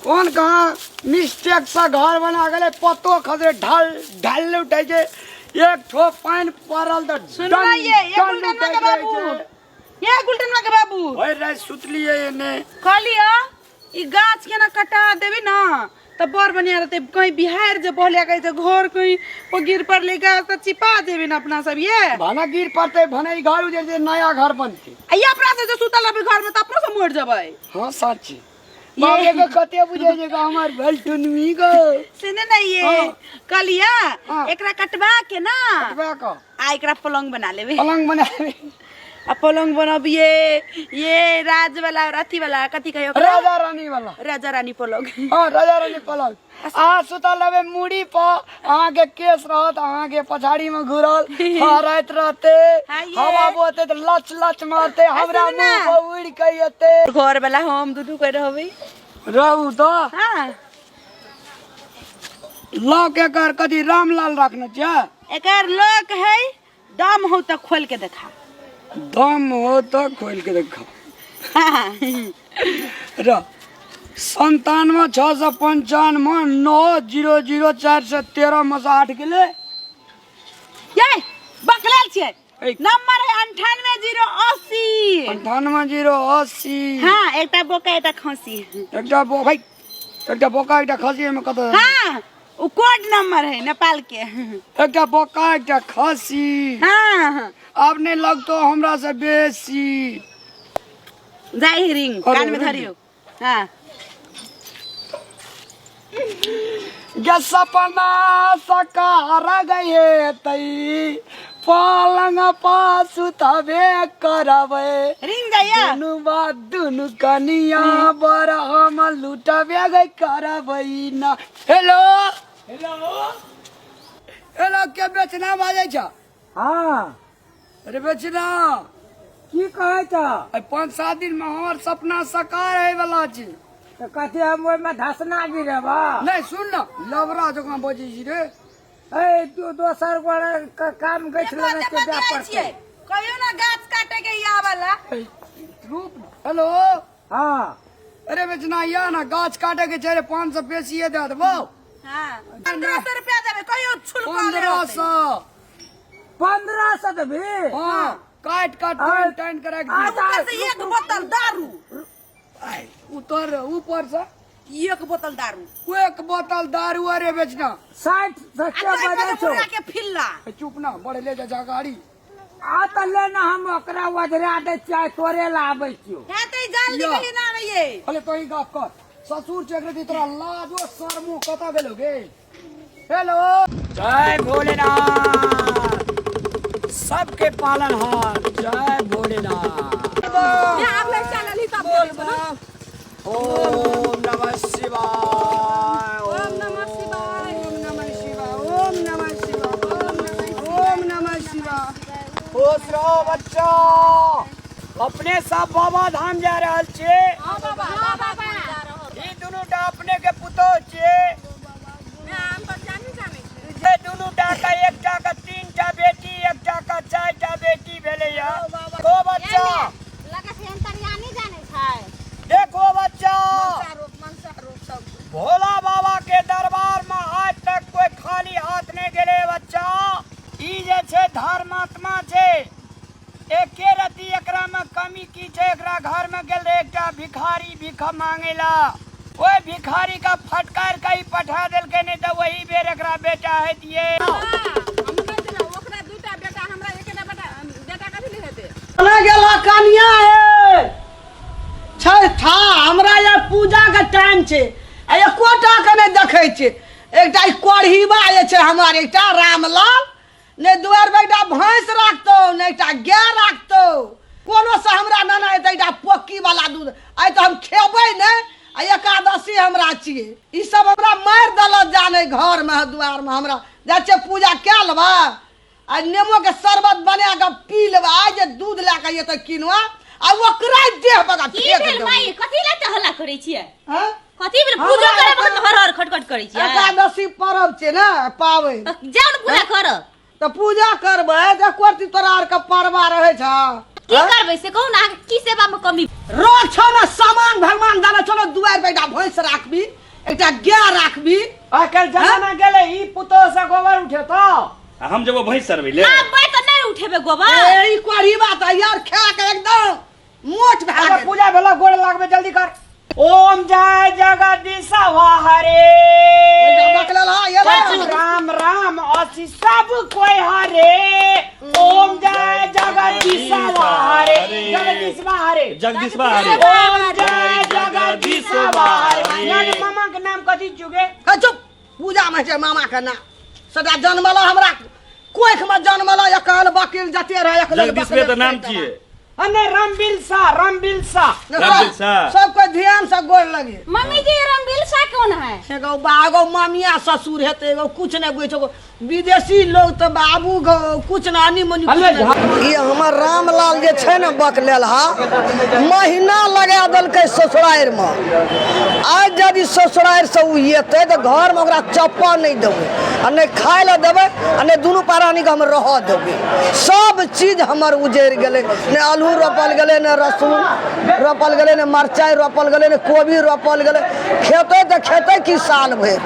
कौन कहा मिस्टेक से घर बना गए पतो खदरे ढाल ढाल उठे के एक ठो पानी पड़ल तो सुन ये गुलटनवा के बाबू ये गुलटनवा के बाबू ओए रे सुतली है ने कहलिया ई गाछ के ना कटा देबी ना तब बर बनिया रहते कहीं बिहार जे बोलिया कहीं तो घर कहीं वो गिर पर लेगा तो चिपा देबी ना अपना सब ये भाना गिर पड़ते भने ई घर उजर नया घर बनते ये अपना से जो सुतल अभी घर में तो अपना से मर जबै हां सच्ची ये के कते बुझे जे हमर भलटुनमी को सुने ना ये कहलिया एकरा कटवा के ना कटवा को आ एकरा पलंग बना लेबे पलंग बनावे आ पलंग बनबिए ये राज वाला राती वाला कथी कहियो राजा रानी वाला राजा रानी पलंग हां राजा रानी पलंग आ सुतल लबे मुड़ी पर आगे केस रहत आगे पछाड़ी में घुरल हराइत रहते हवा बोते तो लच लच मारते हमरा मुंह पर उड़ के आते घर वाला हम दुदू कह रहबे रहू तो हां लोक एकर कथी रामलाल रखना छ एकर लोक है दम हो त खोल के देखा दम हो तो खोल के देखा र 97,695,9,00413 में से 8 गेले ये बकलाल छे नंबर है 98,080 98,080 हां एकटा बोका एकटा खसी एकटा भाई एकटा बोका एकटा खसी में कत हां उ कोड नंबर है नेपाल के एकटा बोका एकटा खसी हां आपने लग तो हमरा से बेसी जाई रिंग कान में धरियो हां ये सपना सकार गए तई पलंग पासु तबे करबे रिंग जाया दुनु कनिया बर हम लुटबे गई करबे ना हेलो हेलो हेलो के बेचना बाजे छ हाँ अरे बेचना की कहे था 5-7 दिन में हमार सपना साकार है वाला छी तो कथी हम ओय में धसना गिरबा नहीं सुन ना लवरा जका बजी छी रे ए तू दोसर गोड़ा काम गछ लेने के जा पड़ते कहियो ना गाछ काटे के या वाला रूप हेलो हाँ अरे बेचना या ना गाछ काटे के चले 500 पेशी दे देबो हां 1500 रुपया देबे कहियो छुलका 1500 देबी हां काट काट टाइन करा के ऊपर से एक बोतल दारू उतर ऊपर से एक बोतल दारू एक बोतल दारू अरे बेचना 60 सच्चे बजे छो के फिल्ला चुप ना बड़े ले जा गाड़ी आ त लेना हम ओकरा वजरा दे चाय तोरे ला आबै छियो है त जल्दी गली ना आवे अरे तो ही गप कर ससुर चक्र दी तोरा लाजो शर्मो कता गेलोगे हेलो जय भोलेनाथ सबके पालनहार जय भोलेनाथ ये आप लोग चैनल ही तब बोल ओम नमः शिवाय ओम नमः शिवाय ओम नमः शिवाय ओम नमः शिवाय ओम नमः शिवाय खुश रहो बच्चा अपने सब बाबा धाम जा रहल छे हां बाबा हां बाबा ई दुनुटा अपने के पुतो छे हम तो जाने ये दुनुटा का एकटा का 3टा बेटी एकटा का 4टा बेटी भेले या तो बच्चा लगा से अंतरिया नहीं जाने छै देखो बच्चा मनसा रूप सब भोला बाबा के दरबार में आज तक कोई खाली हाथ नहीं गेले बच्चा ई जे छे धर्मात्मा छे एके रति एकरा में कमी की छे एकरा घर में गेल एकटा भिखारी भीख मांगेला ओए भिखारी का फटकार कई पठा देल के नहीं तो वही बेर एकरा बेटा है दिए हम कहते ना ओकरा दूटा बेटा हमरा एकेटा बेटा कथि ले हेते ना गेला कनिया है छै था हमरा ये पूजा के टाइम छे आ एकोटा के नहीं देखे छे एकटा कोढ़ीबा जे छे हमार एकटा रामलाल ने दुआर बेटा भैंस राखतो ने एकटा गाय राखतो कोनो से हमरा नाना एकटा पोकी वाला दूध आइ तो हम खेबै ने आ एकादशी हमरा छिए ई सब हमरा मार दलत जाने घर में दुआर में हमरा जाचे पूजा के लेबा आ नेमो के शरबत बना के पी लेबा आ जे दूध ला के ये तो किनवा आ ओकरा देह बगा फेंक दे भाई कथि ला त हल्ला करै छियै हां कथि बेर पूजा करे बखत हर हर खटखट करै छियै एकादशी पर्व छै ना पावे जान पूजा कर तो पूजा करबै त कोर्ती तोरा आर के परवा रहे छ की करबे से कहू ना की सेवा में कमी रोज छो ना सामान भगवान दाना चलो दुआर पे एकटा भैंस राखबी एकटा गाय राखबी आजकल जमाना गेले ई पुतो से गोबर उठे तो हम जब भैंस सरबे ले हां मैं तो नहीं उठेबे गोबर ए ई कोरी बात है यार खा के एकदम मोट भा अगर पूजा भेला गोड़ लागबे जल्दी कर ओम जय जगदीश हरे राम राम असी सब कोई हरे ओम जय जगदीश हरे जगदीश हरे जगदीश हरे ओम जय जगदीश हरे यानी मामा के नाम कथी चुगे चुप पूजा में छै मामा के नाम सदा जन्मला हमरा कोख में जन्मला एकल वकील जते रहे एकल जगदीश में तो नाम छिए अने रामबिलसा सब को ध्यान से गोड़ लगे मम्मी जी रामबिलसा कौन है एगो बागो मामिया ससुर हेते एगो कुछ नहीं बुझे छो विदेशी लोग तो बाबू गो कुछ ना आनी मनी ये हमर रामलाल जे छै न बकलेल हा महीना लगा देलकै ससुरार में आज यदि ससुरार से उ एते तो घर में ओकरा चप्पा नहीं देबै आ नहीं खाय ले देबै आ नहीं दुनू प्राणी के हम रह देबै सब चीज हमर उजड़ गेलै ने आलू रोपल गेलै ने रसून रोपल गेलै ने मरचाई रोपल गेलै ने कोबी रोपल गेलै खेते तो खेते की साल भर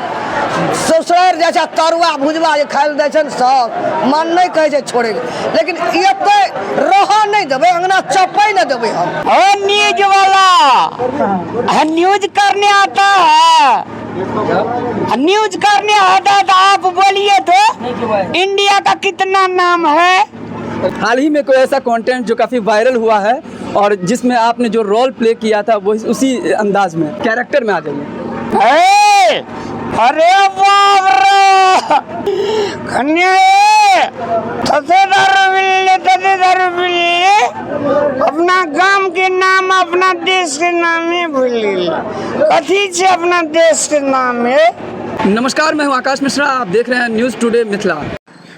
ससुरार जाइ छै तरुआ भुजबा खाय ले दै छै सब मन नहीं कहे छै छोड़े लेकिन एते रह नहीं देबै अंगना चप्पे नहीं देबै हम ओ न्यूज वाला न्यूज करने आता है न्यूज करने आता है तो आप बोलिए तो इंडिया का कितना नाम है हाल ही में कोई ऐसा कंटेंट जो काफ़ी वायरल हुआ है और जिसमें आपने जो रोल प्ले किया था वो उसी अंदाज में कैरेक्टर में आ जाइए। अरे बाप रे कन्या अपना गांव के नाम अपना देश के नाम ही भूल कथी से अपना देश के नाम है। नमस्कार, मैं हूं आकाश मिश्रा, आप देख रहे हैं news today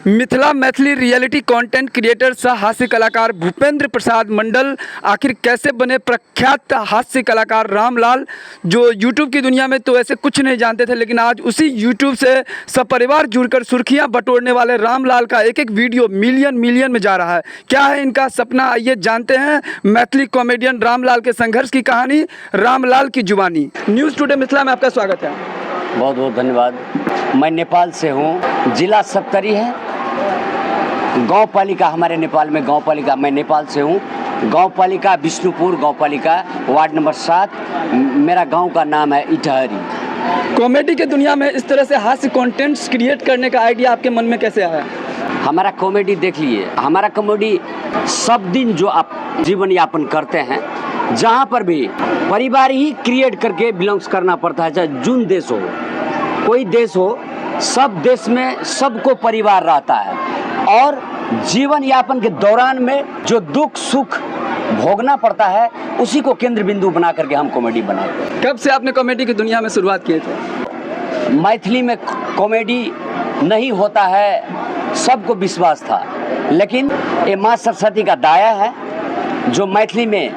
Mithila Maithili reality content creator सह हास्य कलाकार भूपेंद्र प्रसाद मंडल आखिर कैसे बने प्रख्यात हास्य कलाकार रामलाल, जो यूट्यूब की दुनिया में तो ऐसे कुछ नहीं जानते थे, लेकिन आज उसी यूट्यूब से सपरिवार जुड़कर सुर्खियां बटोरने वाले रामलाल का एक एक वीडियो मिलियन में जा रहा है। क्या है इनका सपना, आइए जानते हैं मैथिली कॉमेडियन रामलाल के संघर्ष की कहानी, रामलाल की जुबानी। न्यूज़ टुडे मिथिला में आपका स्वागत है। बहुत बहुत धन्यवाद। मैं नेपाल से हूँ, जिला सप्तरी है, गांव पालिका हमारे नेपाल में गांव पालिका, मैं नेपाल से हूँ, गांव पालिका विष्णुपुर गांव पालिका वार्ड नंबर 7, मेरा गांव का नाम है इटहरी। कॉमेडी के दुनिया में इस तरह से हास्य कंटेंट्स क्रिएट करने का आइडिया आपके मन में कैसे आया? हमारा कॉमेडी देख लिए, हमारा कॉमेडी सब दिन जो आप जीवन यापन करते हैं, जहाँ पर भी परिवार ही क्रिएट करके बिलोंग्स करना पड़ता है, चाहे जून देश हो कोई देश हो, सब देश में सबको परिवार रहता है और जीवन यापन के दौरान में जो दुख सुख भोगना पड़ता है उसी को केंद्र बिंदु बना करके हम कॉमेडी बनाते हैं। कब से आपने कॉमेडी की दुनिया में शुरुआत किए थे? मैथिली में कॉमेडी नहीं होता है सबको विश्वास था, लेकिन ये माँ सरस्वती का दाया है जो मैथिली में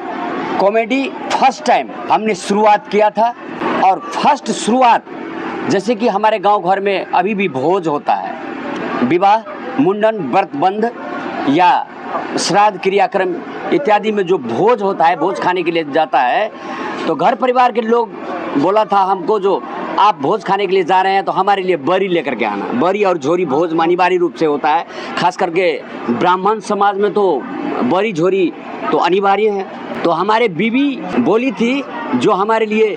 कॉमेडी फर्स्ट टाइम हमने शुरुआत किया था। और फर्स्ट शुरुआत जैसे कि हमारे गांव घर में अभी भी भोज होता है, विवाह मुंडन व्रत बंध या श्राद्ध क्रियाक्रम इत्यादि में जो भोज होता है, भोज खाने के लिए जाता है, तो घर परिवार के लोग बोला था हमको, जो आप भोज खाने के लिए जा रहे हैं तो हमारे लिए बरी लेकर के आना। बरी और झोरी भोज अनिवार्य रूप से होता है, खास करके ब्राह्मण समाज में तो बरी झोरी तो अनिवार्य है। तो हमारे बीवी बोली थी जो हमारे लिए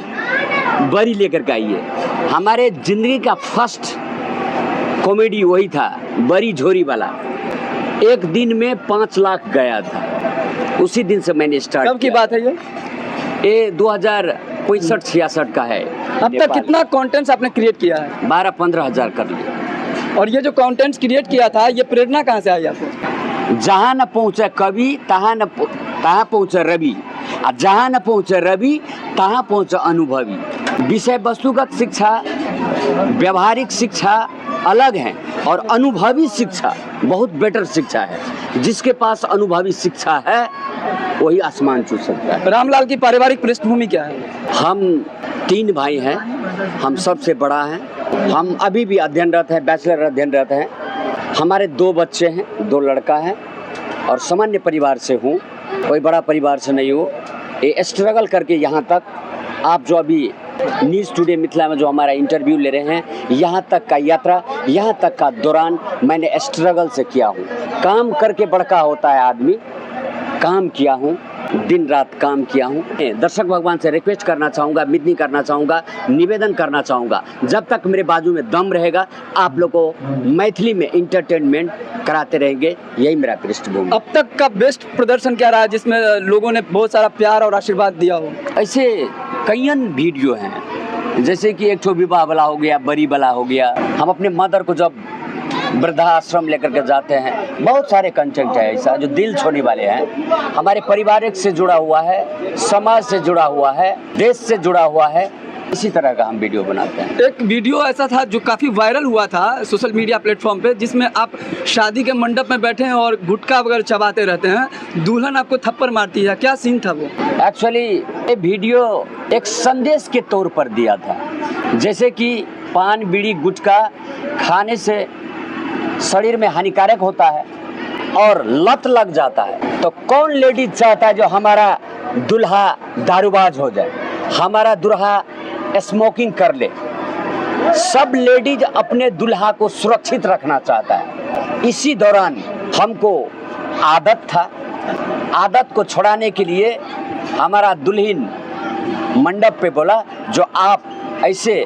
बरी लेकर के आइए। हमारे जिंदगी का फर्स्ट कॉमेडी वही था, बरी झोरी वाला। एक दिन में 5 लाख गया था, उसी दिन से मैंने स्टार्ट। कब की बात है ये 2065-66 का है। अब तक कितना कंटेंट्स आपने क्रिएट किया है? 12-15 हज़ार कर लिए। और ये जो कंटेंट्स क्रिएट किया था, ये प्रेरणा कहाँ से आई आपको? जहाँ न पहुँचे कवि तहाँ पहुँचे रवि, और जहाँ न पहुँचे रवि तहाँ पहुँचे अनुभवी। विषय वस्तुगत शिक्षा, व्यवहारिक शिक्षा अलग है और अनुभवी शिक्षा बहुत बेटर शिक्षा है। जिसके पास अनुभवी शिक्षा है वही आसमान छू सकता है। रामलाल की पारिवारिक पृष्ठभूमि क्या है? हम 3 भाई हैं, हम सबसे बड़ा हैं। हम अभी भी अध्ययनरत हैं, बैचलर अध्ययनरत हैं। हमारे 2 बच्चे हैं, 2 लड़का हैं और सामान्य परिवार से हूँ। कोई बड़ा परिवार से नहीं हूँ। ये स्ट्रगल करके यहाँ तक आप जो अभी न्यूज़ टुडे मिथिला में जो हमारा इंटरव्यू ले रहे हैं, यहाँ तक का यात्रा, यहाँ तक का दौरान मैंने स्ट्रगल से किया हूँ। काम करके बड़का होता है आदमी, काम किया हूँ, दिन रात काम किया हूँ। दर्शक भगवान से रिक्वेस्ट करना चाहूँगा, विनती करना चाहूँगा, निवेदन करना चाहूँगा, जब तक मेरे बाजू में दम रहेगा आप लोगों को मैथिली में इंटरटेनमेंट कराते रहेंगे, यही मेरा पृष्ठभूमि। अब तक का बेस्ट प्रदर्शन क्या रहा जिसमें लोगों ने बहुत सारा प्यार और आशीर्वाद दिया हो? ऐसे कई वीडियो हैं, जैसे कि एक ठो विवाह वाला हो गया, बरी वाला हो गया। हम अपने मदर को जब वृद्धाश्रम लेकर के जाते हैं, बहुत सारे कंटेंट है ऐसा जो दिल छूने वाले हैं, हमारे पारिवारिक से जुड़ा हुआ है, समाज से जुड़ा हुआ है, देश से जुड़ा हुआ है, इसी तरह का हम वीडियो बनाते हैं। एक वीडियो ऐसा था जो काफ़ी वायरल हुआ था सोशल मीडिया प्लेटफॉर्म पे, जिसमें आप शादी के मंडप में बैठे हैं और गुटखा वगैरह चबाते रहते हैं, दुल्हन आपको थप्पड़ मारती है, क्या सीन था वो? एक्चुअली ये वीडियो एक संदेश के तौर पर दिया था, जैसे कि पान बीड़ी गुटखा खाने से शरीर में हानिकारक होता है और लत लग जाता है, तो कौन लेडीज चाहता है जो हमारा दूल्हा दारूबाज हो जाए, हमारा दूल्हा स्मोकिंग कर ले। सब लेडीज अपने दूल्हा को सुरक्षित रखना चाहता है। इसी दौरान हमको आदत था, आदत को छुड़ाने के लिए हमारा दुल्हन मंडप पे बोला, जो आप ऐसे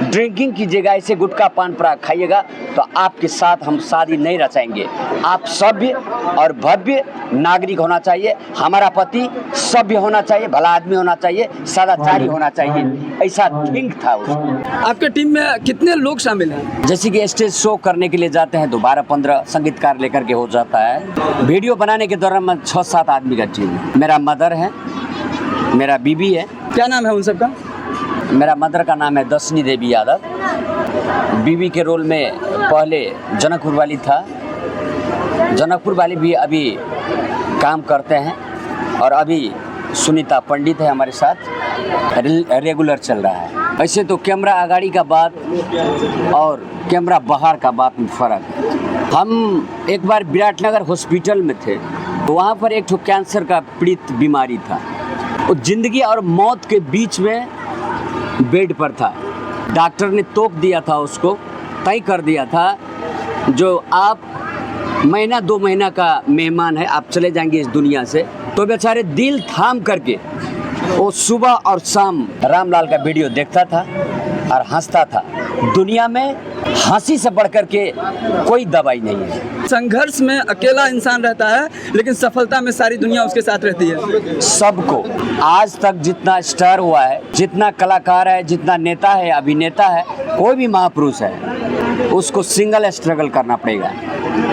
ड्रिंकिंग कीजिएगा, ऐसे गुटखा पान पराग खाइएगा तो आपके साथ हम शादी नहीं रचाएंगे। आप सभ्य और भव्य नागरिक होना चाहिए, हमारा पति सभ्य होना चाहिए, भला आदमी होना चाहिए, सदाचारी होना चाहिए, ऐसा थिंक था उसको। आपके टीम में कितने लोग शामिल हैं? जैसे कि स्टेज शो करने के लिए जाते हैं तो 12-15 संगीतकार लेकर के हो जाता है। वीडियो बनाने के दौरान 6-7 आदमी का टीम है। मेरा मदर है, मेरा बीबी है। क्या नाम है उन सबका? मेरा मदर का नाम है दशनी देवी यादव। बीबी के रोल में पहले जनकपुर वाली था, जनकपुर वाली भी अभी काम करते हैं, और अभी सुनीता पंडित है हमारे साथ, रेगुलर चल रहा है। ऐसे तो कैमरा आगाड़ी का बात और कैमरा बाहर का बात में फ़र्क है। हम एक बार विराटनगर हॉस्पिटल में थे, तो वहाँ पर एक ठो कैंसर का पीड़ित बीमारी था, वो जिंदगी और मौत के बीच में बेड पर था। डॉक्टर ने तोप दिया था, उसको तय कर दिया था, जो आप महीना 2 महीना का मेहमान है, आप चले जाएंगे इस दुनिया से। तो बेचारे दिल थाम करके वो सुबह और शाम रामलाल का वीडियो देखता था और हंसता था। दुनिया में हंसी से बढ़कर के कोई दवाई नहीं है। संघर्ष में अकेला इंसान रहता है, लेकिन सफलता में सारी दुनिया उसके साथ रहती है। सबको आज तक जितना स्टार हुआ है, जितना कलाकार है, जितना नेता है, अभिनेता है, कोई भी महापुरुष है, उसको सिंगल स्ट्रगल करना पड़ेगा।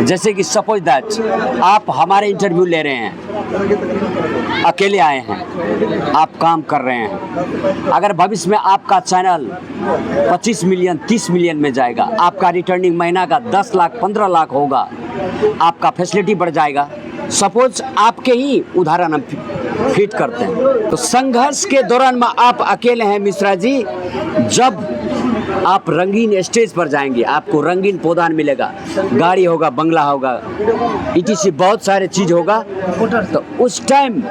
जैसे कि सपोज दैट आप हमारे इंटरव्यू ले रहे हैं, अकेले आए हैं, आप काम कर रहे हैं। अगर भविष्य में आपका चैनल 25 मिलियन 30 मिलियन में जाएगा, आपका रिटर्निंग महीना का 10 लाख 15 लाख होगा, आपका फैसिलिटी बढ़ जाएगा। सपोज आपके ही उदाहरण हम फिट करते हैं, तो संघर्ष के दौरान में आप अकेले हैं मिश्रा जी। जब आप रंगीन स्टेज पर जाएंगे, आपको रंगीन पौधान मिलेगा, गाड़ी होगा, बंगला होगा, इटीसी बहुत सारे चीज होगा, तो उस टाइम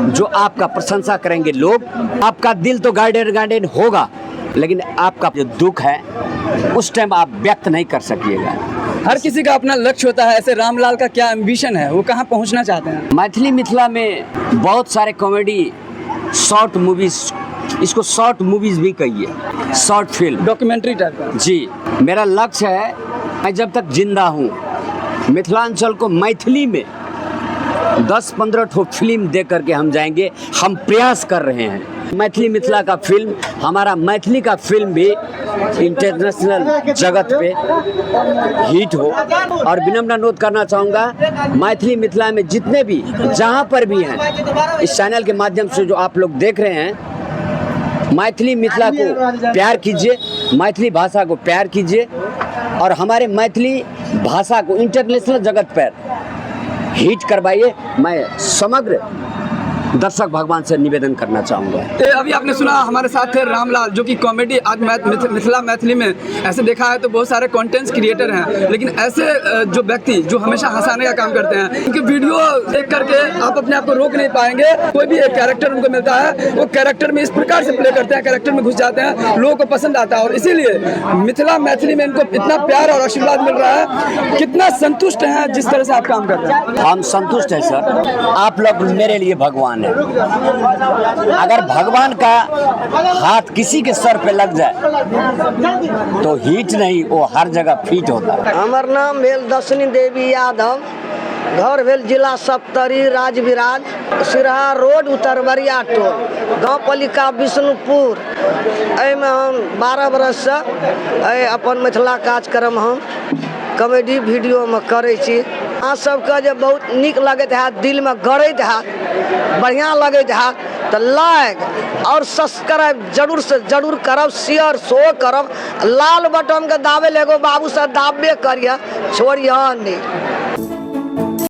जो आपका प्रशंसा करेंगे लोग, आपका दिल तो गार्डन होगा, लेकिन आपका जो दुख है उस टाइम आप व्यक्त नहीं कर सकिएगा। हर किसी का अपना लक्ष्य होता है, ऐसे रामलाल का क्या एम्बिशन है, वो कहाँ पहुँचना चाहते हैं? मैथिली मिथिला में बहुत सारे कॉमेडी शॉर्ट मूवीज, इसको शॉर्ट मूवीज भी कहिए, शॉर्ट फिल्म, डॉक्यूमेंट्री टाइप का। जी, मेरा लक्ष्य है, मैं जब तक जिंदा हूँ मिथिलांचल को मैथिली में 10-15 ठो फिल्म दे करके हम जाएंगे। हम प्रयास कर रहे हैं मैथिली मिथिला का फिल्म, हमारा मैथिली का फिल्म भी इंटरनेशनल जगत पे हिट हो। और विनम्र अनुरोध करना चाहूँगा, मैथिली मिथिला में जितने भी जहाँ पर भी हैं, इस चैनल के माध्यम से जो आप लोग देख रहे हैं, मैथिली मिथिला को प्यार कीजिए, मैथिली भाषा को प्यार कीजिए, और हमारे मैथिली भाषा को इंटरनेशनल जगत पर हिट करवाइए। मैं समग्र दर्शक भगवान से निवेदन करना चाहूँगा। अभी आपने सुना हमारे साथ थे रामलाल, जो कि कॉमेडी आज मिथिला मैथिली में ऐसे देखा है तो बहुत सारे कंटेंट क्रिएटर हैं, लेकिन ऐसे जो व्यक्ति जो हमेशा हंसाने का काम करते हैं, उनकी वीडियो देख करके आप अपने आप को रोक नहीं पाएंगे। कोई भी एक कैरेक्टर उनको मिलता है, वो कैरेक्टर में इस प्रकार से प्ले करते हैं, कैरेक्टर में घुस जाते हैं, लोगों को पसंद आता है और इसीलिए मिथिला मैथिली में इनको इतना प्यार और आशीर्वाद मिल रहा है। कितना संतुष्ट हैं जिस तरह से आप काम कर रहे हैं? हम संतुष्ट हैं सर, आप लोग मेरे लिए भगवान है। अगर भगवान का हाथ किसी के सर पे लग जाए तो हीट नहीं, वो हर जगह फिट होता है। हमर नाम भेल दशनी देवी यादव, घर भेल जिला सप्तरी, राजविराज, सिरहा रोड, उत्तरबरिया टोल, गाँव पालिका विष्णुपुर। एहिमे हम 12 बरस से अपन मिथिला कार्यक्रम हम कॉमेडी वीडियो में करे छी। अहाँ सबके जे बहुत नीक लगैत हैत, दिल में गड़ैत हैत, बढ़िया लगैत हैत तो लाइक और सब्सक्राइब जरूर से जरूर करब, शेयर शो करब। लाल बटन के दाबे एगो बाबू से दाबे करिए, छोड़िए नहीं।